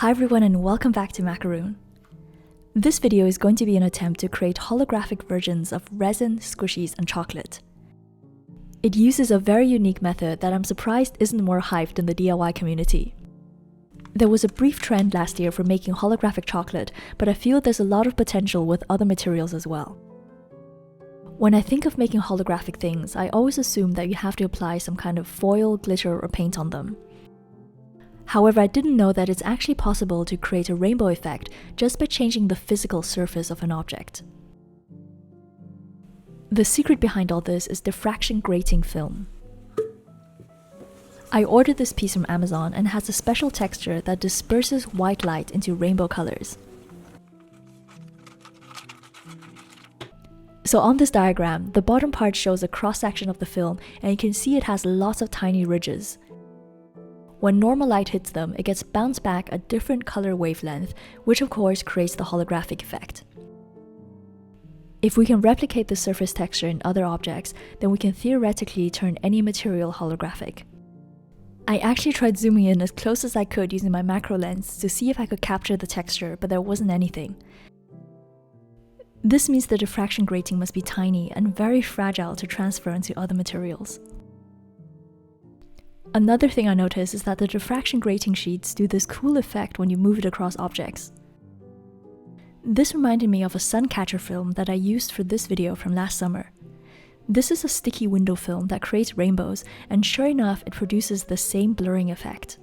Hi everyone and welcome back to Macaroon. This video is going to be an attempt to create holographic versions of resin, squishies, and chocolate. It uses a very unique method that I'm surprised isn't more hyped in the DIY community. There was a brief trend last year for making holographic chocolate, but I feel there's a lot of potential with other materials as well. When I think of making holographic things, I always assume that you have to apply some kind of foil, glitter, or paint on them. However, I didn't know that it's actually possible to create a rainbow effect just by changing the physical surface of an object. The secret behind all this is diffraction grating film. I ordered this piece from Amazon and has a special texture that disperses white light into rainbow colors. So on this diagram, the bottom part shows a cross-section of the film and you can see it has lots of tiny ridges. When normal light hits them, it gets bounced back a different color wavelength, which of course creates the holographic effect. If we can replicate the surface texture in other objects, then we can theoretically turn any material holographic. I actually tried zooming in as close as I could using my macro lens to see if I could capture the texture, but there wasn't anything. This means the diffraction grating must be tiny and very fragile to transfer into other materials. Another thing I noticed is that the diffraction grating sheets do this cool effect when you move it across objects. This reminded me of a sun catcher film that I used for this video from last summer. This is a sticky window film that creates rainbows, and sure enough, it produces the same blurring effect.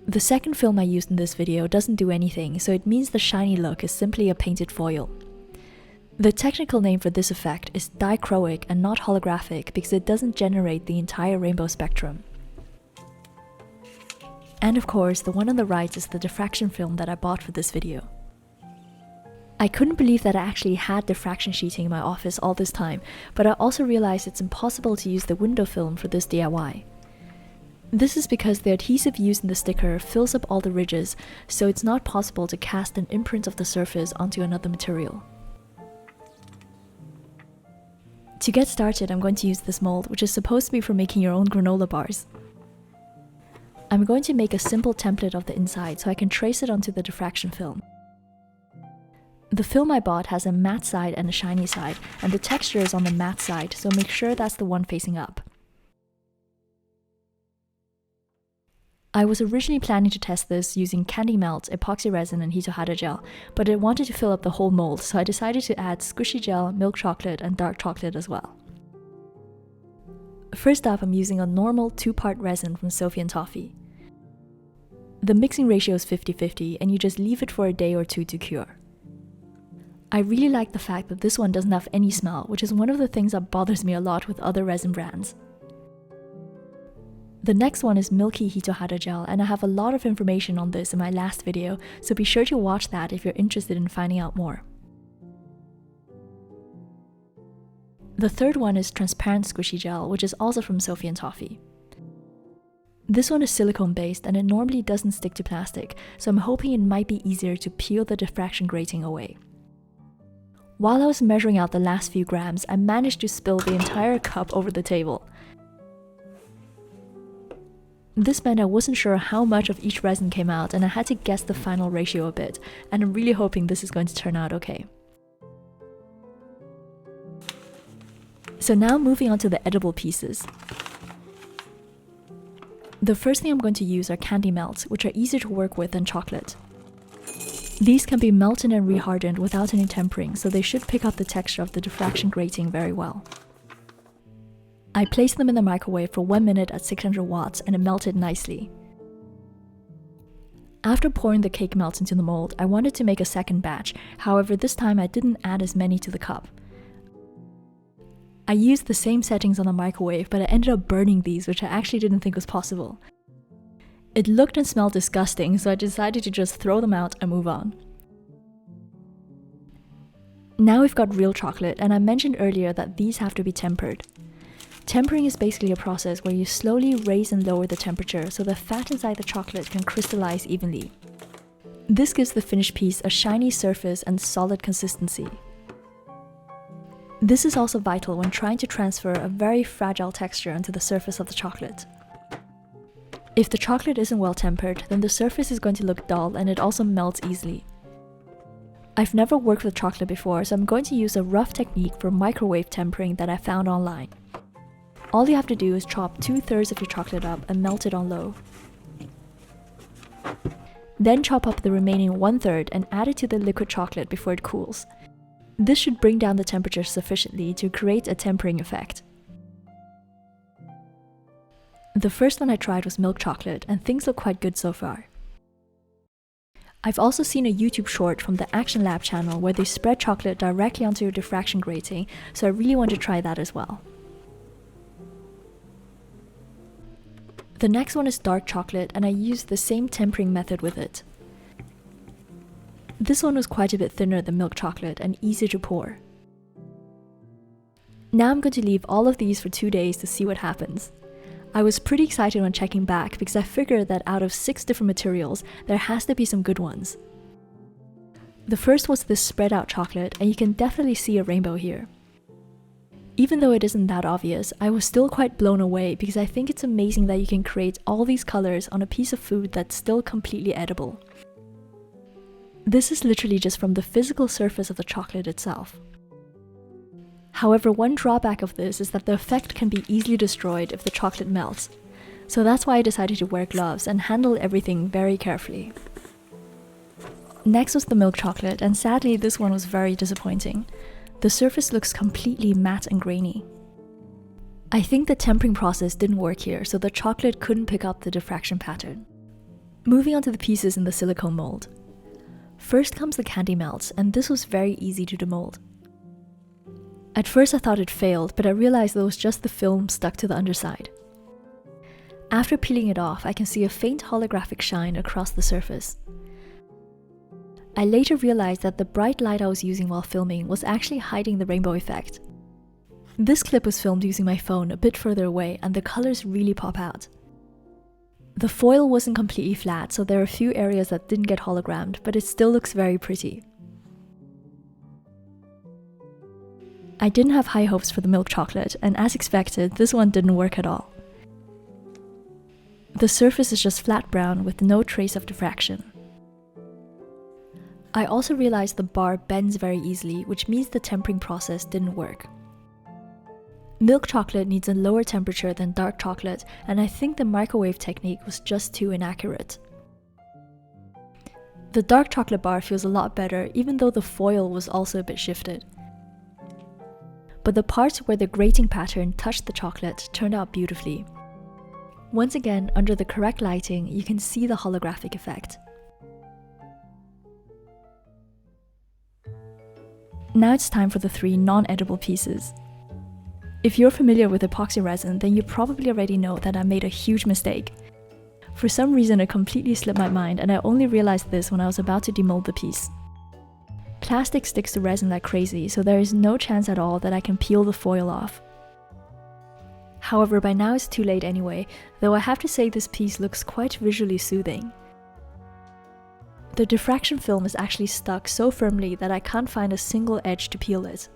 The second film I used in this video doesn't do anything, so it means the shiny look is simply a painted foil. The technical name for this effect is dichroic and not holographic because it doesn't generate the entire rainbow spectrum. And of course, the one on the right is the diffraction film that I bought for this video. I couldn't believe that I actually had diffraction sheeting in my office all this time, but I also realized it's impossible to use the window film for this DIY. This is because the adhesive used in the sticker fills up all the ridges, so it's not possible to cast an imprint of the surface onto another material. To get started, I'm going to use this mold, which is supposed to be for making your own granola bars. I'm going to make a simple template of the inside so I can trace it onto the diffraction film. The film I bought has a matte side and a shiny side, and the texture is on the matte side, so make sure that's the one facing up. I was originally planning to test this using candy melt, epoxy resin, and Hitohata gel, but I wanted to fill up the whole mold, so I decided to add squishy gel, milk chocolate, and dark chocolate as well. First up, I'm using a normal 2-part resin from Sophie & Toffee. The mixing ratio is 50-50, and you just leave it for a day or two to cure. I really like the fact that this one doesn't have any smell, which is one of the things that bothers me a lot with other resin brands. The next one is Milky Hitohata Gel, and I have a lot of information on this in my last video, so be sure to watch that if you're interested in finding out more. The third one is Transparent Squishy Gel, which is also from Sophie & Toffee. This one is silicone based and it normally doesn't stick to plastic, so I'm hoping it might be easier to peel the diffraction grating away. While I was measuring out the last few grams, I managed to spill the entire cup over the table. This meant I wasn't sure how much of each resin came out and I had to guess the final ratio a bit, and I'm really hoping this is going to turn out okay. So now moving on to the edible pieces. The first thing I'm going to use are candy melts, which are easier to work with than chocolate. These can be melted and rehardened without any tempering, so they should pick up the texture of the diffraction grating very well. I placed them in the microwave for 1 minute at 600 watts and it melted nicely. After pouring the cake melts into the mold, I wanted to make a second batch, however this time I didn't add as many to the cup. I used the same settings on the microwave, but I ended up burning these, which I actually didn't think was possible. It looked and smelled disgusting, so I decided to just throw them out and move on. Now we've got real chocolate, and I mentioned earlier that these have to be tempered. Tempering is basically a process where you slowly raise and lower the temperature so the fat inside the chocolate can crystallize evenly. This gives the finished piece a shiny surface and solid consistency. This is also vital when trying to transfer a very fragile texture onto the surface of the chocolate. If the chocolate isn't well tempered, then the surface is going to look dull and it also melts easily. I've never worked with chocolate before, so I'm going to use a rough technique for microwave tempering that I found online. All you have to do is chop 2/3 of your chocolate up and melt it on low. Then chop up the remaining 1/3 and add it to the liquid chocolate before it cools. This should bring down the temperature sufficiently to create a tempering effect. The first one I tried was milk chocolate, and things look quite good so far. I've also seen a YouTube short from the Action Lab channel where they spread chocolate directly onto your diffraction grating, so I really want to try that as well. The next one is dark chocolate, and I used the same tempering method with it. This one was quite a bit thinner than milk chocolate and easy to pour. Now I'm going to leave all of these for 2 days to see what happens. I was pretty excited when checking back because I figured that out of 6 different materials, there has to be some good ones. The first was this spread out chocolate, and you can definitely see a rainbow here. Even though it isn't that obvious, I was still quite blown away because I think it's amazing that you can create all these colors on a piece of food that's still completely edible. This is literally just from the physical surface of the chocolate itself. However, one drawback of this is that the effect can be easily destroyed if the chocolate melts, so that's why I decided to wear gloves and handle everything very carefully. Next was the milk chocolate, and sadly this one was very disappointing. The surface looks completely matte and grainy. I think the tempering process didn't work here, so the chocolate couldn't pick up the diffraction pattern. Moving on to the pieces in the silicone mold. First comes the candy melts, and this was very easy to demold. At first I thought it failed, but I realized it was just the film stuck to the underside. After peeling it off, I can see a faint holographic shine across the surface. I later realized that the bright light I was using while filming was actually hiding the rainbow effect. This clip was filmed using my phone a bit further away, and the colors really pop out. The foil wasn't completely flat, so there are a few areas that didn't get hologrammed, but it still looks very pretty. I didn't have high hopes for the milk chocolate, and as expected, this one didn't work at all. The surface is just flat brown with no trace of diffraction. I also realized the bar bends very easily, which means the tempering process didn't work. Milk chocolate needs a lower temperature than dark chocolate, and I think the microwave technique was just too inaccurate. The dark chocolate bar feels a lot better, even though the foil was also a bit shifted. But the parts where the grating pattern touched the chocolate turned out beautifully. Once again, under the correct lighting, you can see the holographic effect. Now it's time for the 3 non-edible pieces. If you're familiar with epoxy resin, then you probably already know that I made a huge mistake. For some reason, it completely slipped my mind, and I only realized this when I was about to demold the piece. Plastic sticks to resin like crazy, so there is no chance at all that I can peel the foil off. However, by now it's too late anyway, though I have to say this piece looks quite visually soothing. The diffraction film is actually stuck so firmly that I can't find a single edge to peel it.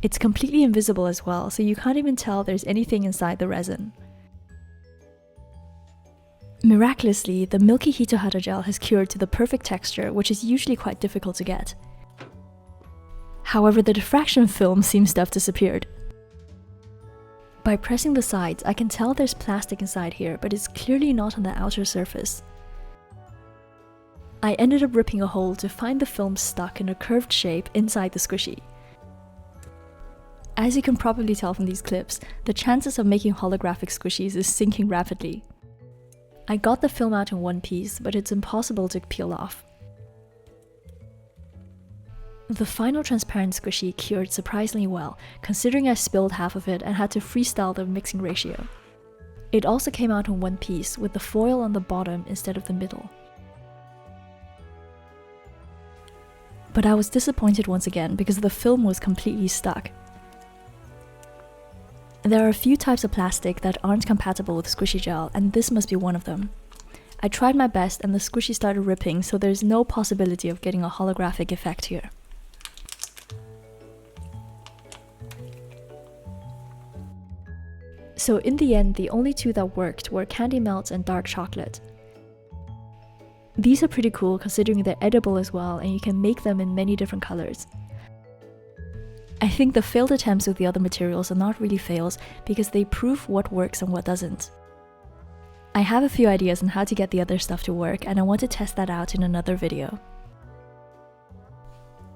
It's completely invisible as well, so you can't even tell there's anything inside the resin. Miraculously, the Milky Hitohata Gel has cured to the perfect texture, which is usually quite difficult to get. However, the diffraction film seems to have disappeared. By pressing the sides, I can tell there's plastic inside here, but it's clearly not on the outer surface. I ended up ripping a hole to find the film stuck in a curved shape inside the squishy. As you can probably tell from these clips, the chances of making holographic squishies is sinking rapidly. I got the film out in one piece, but it's impossible to peel off. The final transparent squishy cured surprisingly well, considering I spilled half of it and had to freestyle the mixing ratio. It also came out in one piece, with the foil on the bottom instead of the middle. But I was disappointed once again because the film was completely stuck. There are a few types of plastic that aren't compatible with squishy gel, and this must be one of them. I tried my best and the squishy started ripping, so there's no possibility of getting a holographic effect here. So in the end, the only two that worked were candy melt and dark chocolate. These are pretty cool considering they're edible as well, and you can make them in many different colors. I think the failed attempts with the other materials are not really fails because they prove what works and what doesn't. I have a few ideas on how to get the other stuff to work, and I want to test that out in another video.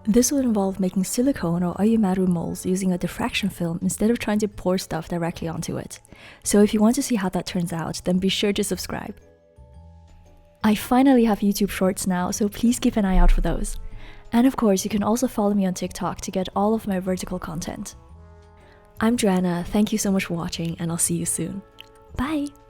This will involve making silicone or ayumaru molds using a diffraction film instead of trying to pour stuff directly onto it. So if you want to see how that turns out, then be sure to subscribe. I finally have YouTube Shorts now, so please keep an eye out for those. And of course, you can also follow me on TikTok to get all of my vertical content. I'm Joanna, thank you so much for watching, and I'll see you soon. Bye!